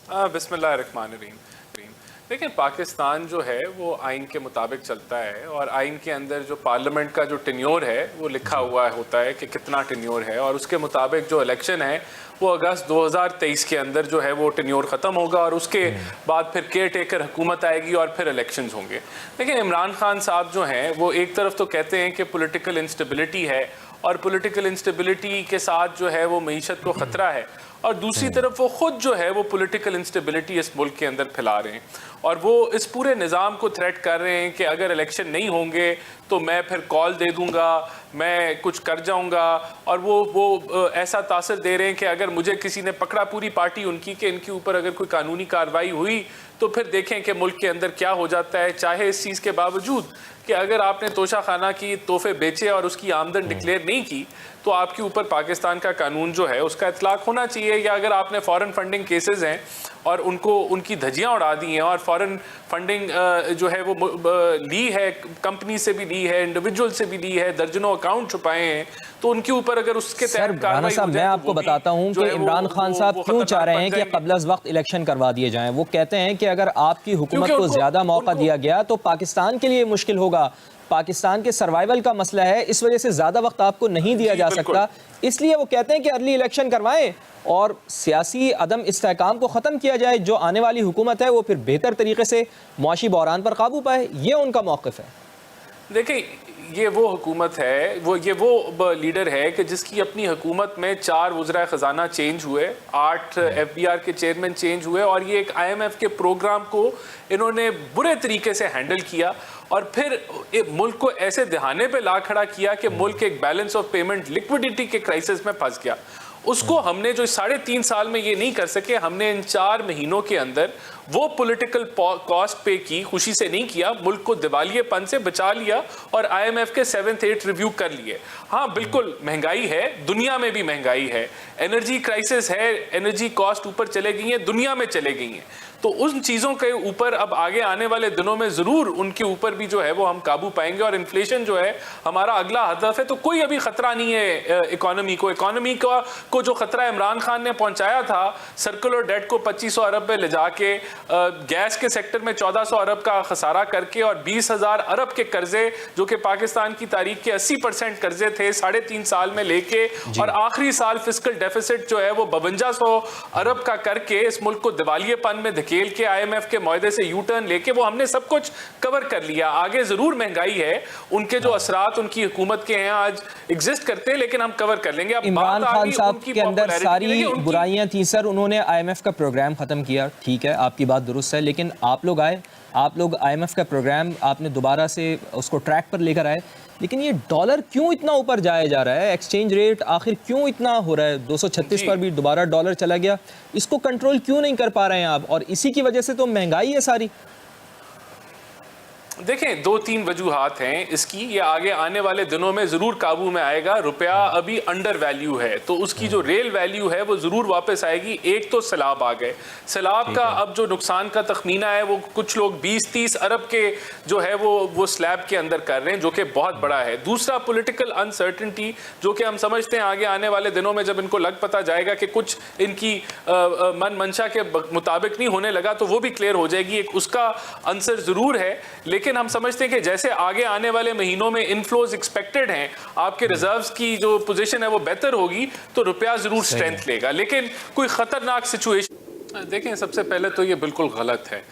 बिस्मिल्लाहिर्रहमानिर्रहीम। देखिए, पाकिस्तान जो है वो आइन के मुताबिक चलता है और आइन के अंदर जो पार्लियामेंट का जो टेन्योर है वो लिखा हुआ होता है कि कितना टेन्योर है, और उसके मुताबिक जो इलेक्शन है वो अगस्त 2023 के अंदर जो है वो टेन्योर ख़त्म होगा और उसके बाद फिर केयर टेकर हुकूमत आएगी और फिर इलेक्शंस होंगे। देखिए, इमरान खान साहब जो हैं वो एक तरफ तो कहते हैं कि पॉलिटिकल इंस्टेबिलिटी है और पॉलिटिकल इंस्टेबिलिटी के साथ जो है वो मईशत को ख़तरा है, और दूसरी तरफ वो खुद जो है वो पॉलिटिकल इंस्टेबिलिटी इस मुल्क के अंदर फैला रहे हैं और वो इस पूरे निज़ाम को थ्रेट कर रहे हैं कि अगर इलेक्शन नहीं होंगे तो मैं फिर कॉल दे दूंगा, मैं कुछ कर जाऊंगा, और वो ऐसा तासर दे रहे हैं कि अगर मुझे किसी ने पकड़ा, पूरी पार्टी उनकी, कि इनके ऊपर अगर कोई कानूनी कार्रवाई हुई तो फिर देखें कि मुल्क के अंदर क्या हो जाता है, चाहे इस चीज़ के बावजूद कि अगर आपने तोशा खाना की तोहफे बेचे और उसकी आमदन डिक्लेयर नहीं की तो आपके ऊपर पाकिस्तान का कानून जो है उसका इतलाक होना चाहिए, या अगर आपने फॉरेन फंडिंग केसेस हैं और उनको उनकी धज्जियां उड़ा दी हैं और फॉरेन फंडिंग जो है वो ली है, कंपनी से भी ली है, इंडिविजुअल से भी ली है, दर्जनों अकाउंट छुपाए हैं, तो उनके ऊपर अगर उसके तहत कार्रवाई हो जाए। मैं आपको बताता हूं कि इमरान खान साहब क्यों चाह रहे हैं कि कबल अज़ वक्त इलेक्शन करवा दिए जाएं। वो कहते हैं कि अगर आपकी हुकूमत को ज्यादा मौका दिया गया तो पाकिस्तान के लिए मुश्किल होगा, पाकिस्तान के सर्वाइवल का मसला है, इस वजह से ज्यादा वक्त आपको नहीं दिया जा सकता, इसलिए वो कहते हैं कि अर्ली इलेक्शन करवाएं और सियासी अदम इस्तेहकाम को ख़त्म किया जाए, जो आने वाली हुकूमत है वो फिर बेहतर तरीके से मुआशी बहरान पर काबू पाए। ये उनका मौक़िफ़ है। देखिए, ये वो हुकूमत है, ये वो लीडर है कि जिसकी अपनी हुकूमत में 4 वज़रा ख़जाना चेंज हुए, 8 FBR के चेयरमैन चेंज हुए, और ये एक IMF के प्रोग्राम को इन्होंने बुरे तरीके से हैंडल किया और फिर मुल्क को ऐसे दहाने पे ला खड़ा किया कि मुल्क एक बैलेंस ऑफ पेमेंट लिक्विडिटी के क्राइसिस में फंस गया। उसको हमने जो 3.5 साल में ये नहीं कर सके, हमने इन 4 महीनों के अंदर वो पॉलिटिकल कॉस्ट पे की, खुशी से नहीं किया, मुल्क को दिवालियेपन से बचा लिया और IMF के 7th 8th रिव्यू कर लिए। हाँ, बिल्कुल महंगाई है, दुनिया में भी महंगाई है, एनर्जी क्राइसिस है, एनर्जी कॉस्ट ऊपर चले गई है, दुनिया में चले गई हैं, तो उन चीज़ों के ऊपर अब आगे आने वाले दिनों में ज़रूर उनके ऊपर भी जो है वो हम काबू पाएंगे, और इन्फ्लेशन जो है हमारा अगला हदफ है। तो कोई अभी ख़तरा नहीं है इकोनॉमी को जो ख़तरा इमरान खान ने पहुंचाया था सर्कुलर डेट को 2500 अरब पे ले जाके, गैस के सेक्टर में 1400 अरब का खसारा करके और 20,000 अरब के कर्जे जो कि पाकिस्तान की तारीख के 80% कर्जे थे 3.5 साल में लेके, और आखिरी साल फिस्कल डेफिसिट जो है वो 5200 अरब का करके इस मुल्क को दिवालियेपन में खेल के IMF के मुआहदे से यू टर्न लेके वो हमने सब कुछ कवर कर लिया। आगे जरूर महंगाई है, उनके जो असरात उनकी हुकूमत के हैं आज एग्जिस्ट करते हैं, लेकिन हम कवर कर लेंगे। अब इमरान खान साहब के अंदर सारी बुराइयां थी सर, उन्होंने IMF का प्रोग्राम खत्म किया, ठीक है, आपकी बात दुरुस्त है, लेकिन आप लोग आए, आप लोग IMF का प्रोग्राम आपने दोबारा से उसको ट्रैक पर लेकर आए, लेकिन ये डॉलर क्यों इतना ऊपर जाया जा रहा है, एक्सचेंज रेट आखिर क्यों इतना हो रहा है, 236 पर भी दोबारा डॉलर चला गया, इसको कंट्रोल क्यों नहीं कर पा रहे हैं आप, और इसी की वजह से तो महंगाई है सारी। देखें, 2-3 वजूहात हैं इसकी, ये आगे आने वाले दिनों में ज़रूर काबू में आएगा। रुपया अभी अंडर वैल्यू है तो उसकी जो रियल वैल्यू है वो ज़रूर वापस आएगी। एक तो सैलाब आ गए, सैलाब का अब जो नुकसान का तखमीना है वो कुछ लोग 20-30 अरब के जो है वो स्लैब के अंदर कर रहे हैं, जो कि बहुत बड़ा है। दूसरा, पॉलिटिकल अनसर्टेनिटी, जो कि हम समझते हैं आगे आने वाले दिनों में जब इनको लग पता जाएगा कि कुछ इनकी मन मंशा के मुताबिक नहीं होने लगा तो वो भी क्लियर हो जाएगी, एक उसका आंसर ज़रूर है। लेकिन हम समझते हैं कि जैसे आगे आने वाले महीनों में इनफ्लोज एक्सपेक्टेड हैं, आपके रिजर्व्स की जो पोजीशन है वो बेहतर होगी तो रुपया जरूर स्ट्रेंथ लेगा। लेकिन कोई खतरनाक सिचुएशन, देखें, सबसे पहले तो ये बिल्कुल गलत है।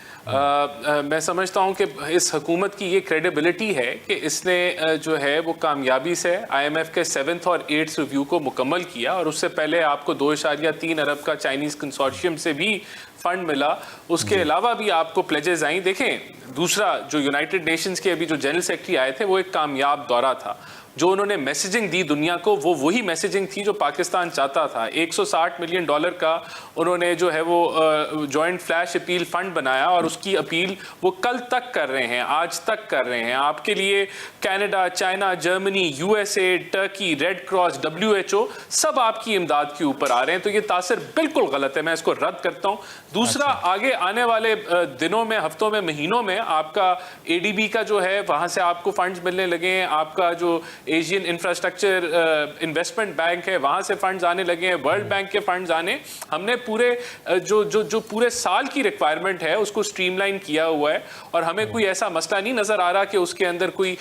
मैं समझता हूँ कि इस हुकूमत की ये क्रेडिबिलिटी है कि इसने जो है वो कामयाबी से IMF के 7th और 8th रिव्यू को मुकम्मल किया, और उससे पहले आपको 2.3 अरब का चाइनीज़ कंसोर्शियम से भी फंड मिला। उसके अलावा भी आपको प्लेजेस आई। देखें, दूसरा, जो यूनाइटेड नेशंस के अभी जो जनरल सेक्रेटरी आए थे वो एक कामयाब दौरा था, जो उन्होंने मैसेजिंग दी दुनिया को वो वही मैसेजिंग थी जो पाकिस्तान चाहता था। $160 मिलियन का उन्होंने जो है वो जॉइंट फ्लैश अपील फंड बनाया, और उसकी अपील वो कल तक कर रहे हैं, आज तक कर रहे हैं। आपके लिए Canada, China, Germany, USA, Turkey, red cross, WHO सब आपकी इमदाद के ऊपर आ रहे हैं। तो ये तासर बिल्कुल गलत है, मैं इसको रद्द करता हूँ। दूसरा, आगे आने वाले दिनों में, हफ्तों में, महीनों में आपका ADB का जो है वहाँ से आपको फंड्स मिलने लगे हैं, आपका जो एशियन इंफ्रास्ट्रक्चर इन्वेस्टमेंट बैंक है वहाँ से फंड्स आने लगे हैं, वर्ल्ड बैंक के फंड्स आने, हमने पूरे जो पूरे साल की रिक्वायरमेंट है उसको स्ट्रीमलाइन किया हुआ है और हमें कोई ऐसा मसला नहीं नज़र आ रहा कि उसके अंदर कोई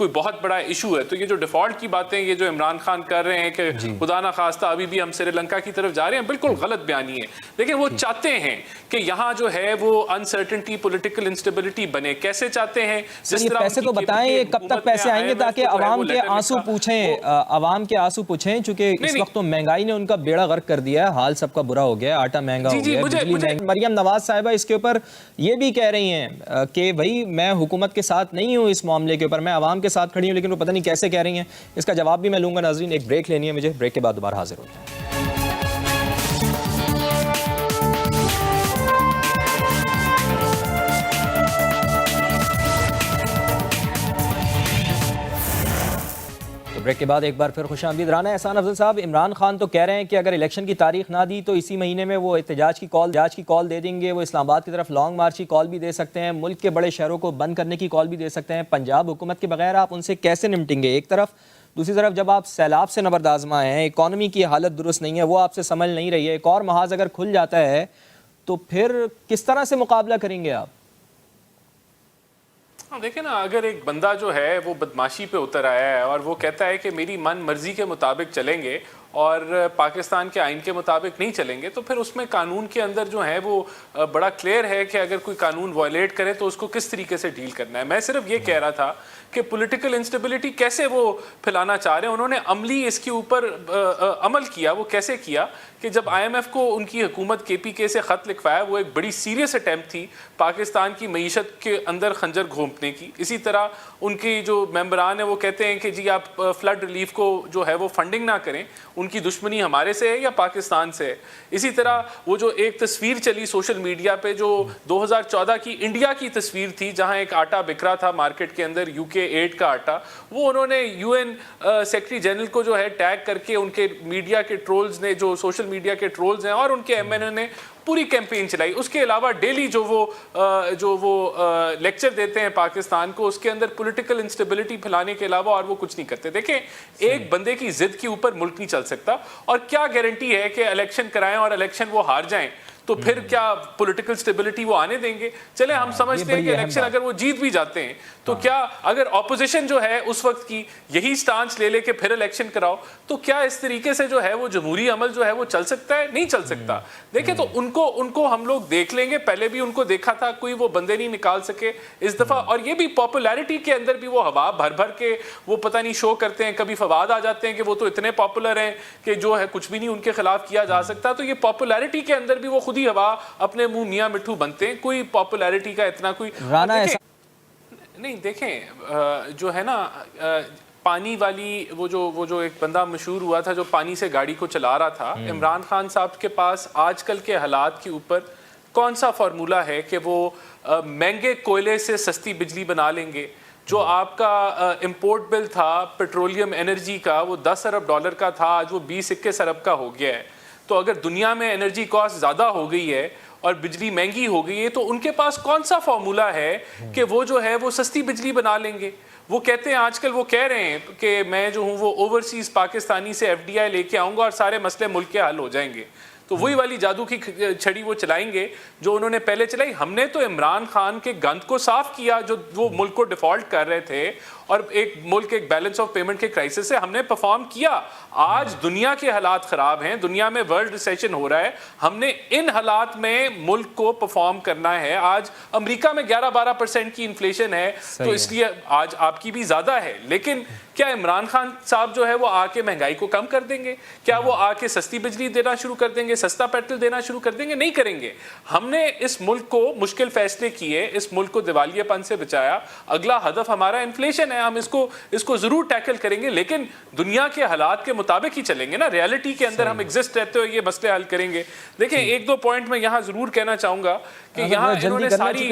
बहुत बड़ा इशू है। तो ये जो डिफ़ॉल्ट की बातें ये जो इमरान खान कर रहे हैं कि खुदा ना खास्ता अभी भी हम श्रीलंका की तरफ जा रहे हैं, बिल्कुल गलत बयानी है। देखिए वो चाहते हैं कि यहाँ जो है वो अनसर्टेनिटी, पॉलिटिकल इंस्टेबिलिटी बने। कैसे चाहते हैं? जिस तरह पैसे तो बताएं, ये कब तक पैसे आएंगे ताकि अवाम के आंसू पूछें, अवाम के आंसू पूछें, चूंकि इस वक्त तो महंगाई ने उनका बेड़ा गर्क कर दिया है, हाल सबका बुरा हो गया, आटा महंगा हो गया, बिजली महंगी। मरियम नवाज साहिबा इसके ऊपर ये भी कह रही हैं कि भाई मैं हुकूमत के साथ नहीं हूँ इस मामले के ऊपर, मैं अवाम के साथ खड़ी हूँ, लेकिन वो पता नहीं कैसे कह रही हैं। इसका जवाब भी मैं लूंगा। नाज़रीन एक ब्रेक लेनी है मुझे, ब्रेक के बाद दोबारा हाजिर होते हैं। ब्रेक के बाद एक बार फिर खुशामदीद। राना एहसान अफजल साहब, इमरान खान तो कह रहे हैं कि अगर इलेक्शन की तारीख ना दी तो इसी महीने में वो एहतजाज की कॉल दे देंगे, वो इस्लामाबाद की तरफ लॉन्ग मार्च की कॉल भी दे सकते हैं, मुल्क के बड़े शहरों को बंद करने की कॉल भी दे सकते हैं। पंजाब हुकूमत के बगैर आप उनसे कैसे निपटेंगे एक तरफ, दूसरी तरफ जब आप सैलाब से नबर्द आज़मा हैं, इकॉनमी की हालत दुरुस्त नहीं है, वो आपसे समझ नहीं रही है, एक और महाज अगर खुल जाता है तो फिर किस तरह से मुकाबला करेंगे आप? हाँ देखिए ना, अगर एक बंदा जो है वो बदमाशी पे उतर आया है और वो कहता है कि मेरी मन मर्जी के मुताबिक चलेंगे और पाकिस्तान के आइन के मुताबिक नहीं चलेंगे, तो फिर उसमें कानून के अंदर जो है वो बड़ा क्लियर है कि अगर कोई कानून वायलेट करे तो उसको किस तरीके से डील करना है। मैं सिर्फ ये कह रहा था कि पॉलिटिकल इंस्टेबिलिटी कैसे वो फैलाना चाह रहे हैं, उन्होंने अमली इसके ऊपर अमल किया। वो कैसे किया कि जब IMF को उनकी हुकूमत KPK से ख़त लिखवाया, वो एक बड़ी सीरियस अटैम्प्ट थी पाकिस्तान की मईशत के अंदर खंजर घोंपने की। इसी तरह उनकी जो मेंबरान है वो कहते हैं कि जी आप फ्लड रिलीफ को जो है वो फंडिंग ना करें, उनकी दुश्मनी हमारे से है या पाकिस्तान से है। इसी तरह वो जो एक तस्वीर चली सोशल मीडिया पे जो 2014 की इंडिया की तस्वीर थी जहां एक आटा बिखरा था मार्केट के अंदर, UK-8 का आटा, वो उन्होंने UN सेक्रेटरी जनरल को जो है टैग करके उनके मीडिया के ट्रोल्स ने, जो सोशल मीडिया के ट्रोल्स हैं और उनके MNA ने पूरी कैंपेन चलाई। उसके अलावा डेली जो वो लेक्चर देते हैं पाकिस्तान को, उसके अंदर पॉलिटिकल इंस्टेबिलिटी फैलाने के अलावा और वो कुछ नहीं करते। देखें, एक बंदे की जिद के ऊपर मुल्क नहीं चल सकता, और क्या गारंटी है कि इलेक्शन कराएं और इलेक्शन वो हार जाएं तो फिर क्या पॉलिटिकल स्टेबिलिटी वो आने देंगे? चले हम समझते हैं कि इलेक्शन अगर वो जीत भी जाते हैं तो क्या अगर ऑपोजिशन जो है उस वक्त की यही स्टांस ले लेके फिर इलेक्शन कराओ तो क्या इस तरीके से जो है वो जमहूरी अमल जो है वो चल सकता है? नहीं चल सकता। देखिए, तो उनको हम लोग देख लेंगे, पहले भी उनको देखा था, कोई वो बंदे नहीं निकाल सके इस दफा। और ये भी पॉपुलैरिटी के अंदर भी वो हवा भर भर के वो पता नहीं शो करते हैं। कभी फवाद आ जाते हैं कि वो तो इतने पॉपुलर हैं कि जो है कुछ भी नहीं उनके खिलाफ किया जा सकता। तो ये पॉपुलैरिटी के अंदर भी वो खुद ही हवा अपने मुंह मियां मिट्ठू बनते हैं। कोई पॉपुलैरिटी का इतना कोई नहीं। देखें, जो है ना पानी वाली वो जो एक बंदा मशहूर हुआ था जो पानी से गाड़ी को चला रहा था, इमरान खान साहब के पास आजकल के हालात के ऊपर कौन सा फार्मूला है कि वो महंगे कोयले से सस्ती बिजली बना लेंगे? जो आपका इंपोर्ट बिल था पेट्रोलियम एनर्जी का, वो $10 अरब का था, आज वो 20-21 अरब का हो गया है। तो अगर दुनिया में एनर्जी कॉस्ट ज़्यादा हो गई है और बिजली महंगी हो गई है तो उनके पास कौन सा फॉर्मूला है कि वो जो है वो सस्ती बिजली बना लेंगे? वो कहते हैं, आजकल वो कह रहे हैं कि मैं जो हूँ वो ओवरसीज़ पाकिस्तानी से FDI लेके आऊँगा और सारे मसले मुल्क के हल हो जाएंगे। तो वही वाली जादू की छड़ी वो चलाएंगे जो उन्होंने पहले चलाई। हमने तो इमरान खान के गंद को साफ किया जो वो मुल्क को डिफॉल्ट कर रहे थे और एक मुल्क एक बैलेंस ऑफ पेमेंट के क्राइसिस से हमने परफॉर्म किया। आज दुनिया के हालात ख़राब हैं, दुनिया में वर्ल्ड रिसेशन हो रहा है, हमने इन हालात में मुल्क को परफॉर्म करना है। आज अमेरिका में 11-12% की इन्फ्लेशन है, तो इसलिए आज आपकी भी ज़्यादा है। लेकिन क्या इमरान खान साहब जो है वो आके महंगाई को कम कर देंगे? क्या वो आके सस्ती बिजली देना शुरू कर देंगे, सस्ता पेट्रोल देना शुरू कर देंगे? नहीं करेंगे। हमने इस मुल्क को मुश्किल फैसले किए, इस मुल्क को दिवालियापन से बचाया। अगला हदफ हमारा इन्फ्लेशन है, हम इसको जरूर टैकल करेंगे, लेकिन दुनिया के हालात के मुताबिक ही चलेंगे ना। रियलिटी के अंदर हम एग्जिस्ट रहते हुए ये मसले हल करेंगे। देखिए, 1-2 पॉइंट मैं यहाँ जरूर कहना चाहूंगा कि यहाँ इन्होंने सारी